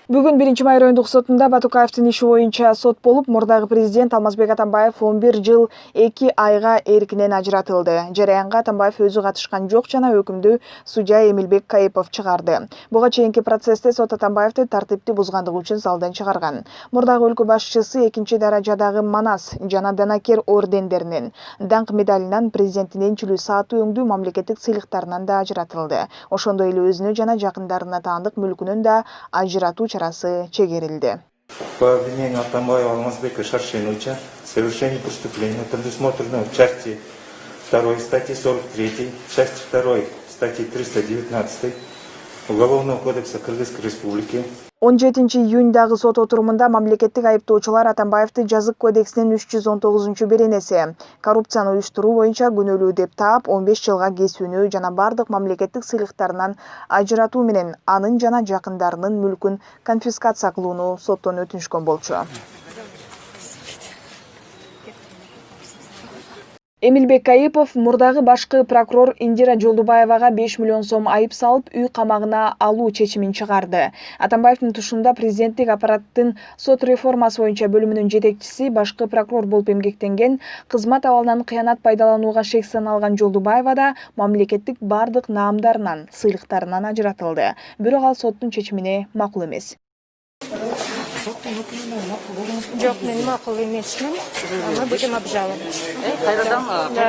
Бүгүн 1-май райондук сотунда Батукаевдин иши боюнча сот болуп, мурдагы президент Алмазбек Атамбаев 11 жыл 2 айга эркинен ажыратылды. Жараянга Атамбаев өзү катышкан жок жана өкүмдү судья Эмилбек Кайыпов чыгарды. Буга чейинки процессте сот Атамбаевди тартипти бузгандыгы үчүн залдан чыгарган. Мурдагы өлкө башчысы 2-даражадагы Манас жана Данакер ордендеринен, даңк медалынан, президенттин энчилүү сааты өңдүү мамлекеттик сыйлыктарынан да ажыратылды. Ошондой эле өзүнө жана жакындарына таандык мүлкүнөн да ажыратуу чарасы чегерилди. По обвинению Атамбаева Алмазбека Шаршеновича в совершении преступления, предусмотренного в части 2 статьи 43, части 2 статьи 319 Уголовного кодекса Кыргызской Республики 17-июндагы сот отурумунда мамлекеттик айыптоочулар Атамбаевди Жазык кодексинин 319-беренеси коррупцияны уюштуруу боюнча күнөөлүү деп таап 15 жылга кесүүнү жана бардык мамлекеттик сыйлыктарынан ажыратуу менен анын жана жакындарынын мүлкүн конфискация кылууну соттон өтүнүшкөн болчу. Эмилбек Кайыпов мурдагы башкы прокурор Индира Жолдубаевага 5 миллион сом айып салып, үй камагына алуу чечимин чыгарды. Атамбаевдин тушунда президенттик аппараттын сот реформасы боюнча бөлүмүнүн жетекчиси башкы прокурор болуп эмгектенген, кызмат абалынан кыянат пайдаланууга шек саналган Жолдубаева да мамлекеттик бардык наамдарынан, сыйлыктарынан ажыратылды. Бирок ал соттун чечимине макул эмес. Жок, мен макул эмесмин. Мы будем обжаловать. Да.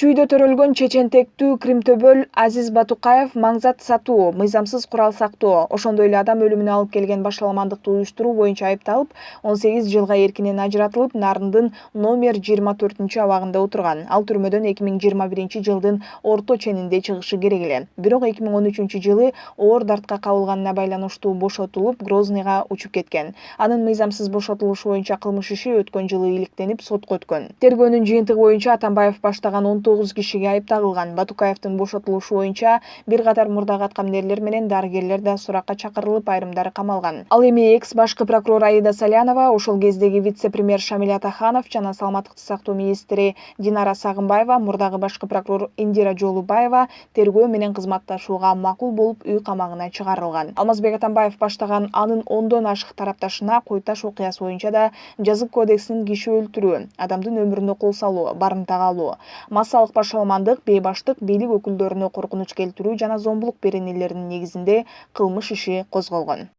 Чүйдө төрөлгөн чечентектүү Кримтөбөл Азиз Батукаев маңзат сатуу, мыйзамсыз курал сактоо, ошондой эле адам өлүмүнө алып келген башаламандыкты уюштуруу боюнча айыпталып, 18 жылга эркинен ажыратылып, Нарындын номер 24 абагында отурган. Ал түрмөдөн 2021 жылдын орто ченинде чыгышы керек эле. Бирок 2013 жылы оор дартка кабылганына байланыштуу бошотулуп, Грозныйга учуп кеткен. Анын мыйзамсыз бошотулушу боюнча кылмыш иши өткөн жылы иликтенип, сотко өткөн. Тергөөнүн жыйынтыгы боюнча Атамбаев баштаган 19 кишиге айыпталган. Батукаевдин бошотулушу боюнча бир катар мурдагы аткаминерлер менен дарыгерлер да суракка чакырылып, айрымдары камалган. Ал эми экс башкы прокурор Аида Салянова, ошол кездеги вице-премьер Шамиль Атаханов жана саламаттыкты сактоо министри Динара Сагынбаева, мурдагы башкы прокурор Индира Жолдубаева тергөө менен кызматташууга макул болуп, үй камагына чыгарылган. Алмазбек Атамбаев баштаган анын 10дон ашык тарапташына Кой Таш окуясы боюнча да Жазык кодексинин киши өлтүрүү, адамдын өмүрүнө кол салуу, барымта алуу, массалык башаламандык, бейбаштык, бийлик өкүлдөрүнө коркунуч келтирүү жана зомбулук беренелеринин негизинде кылмыш иши козголгон.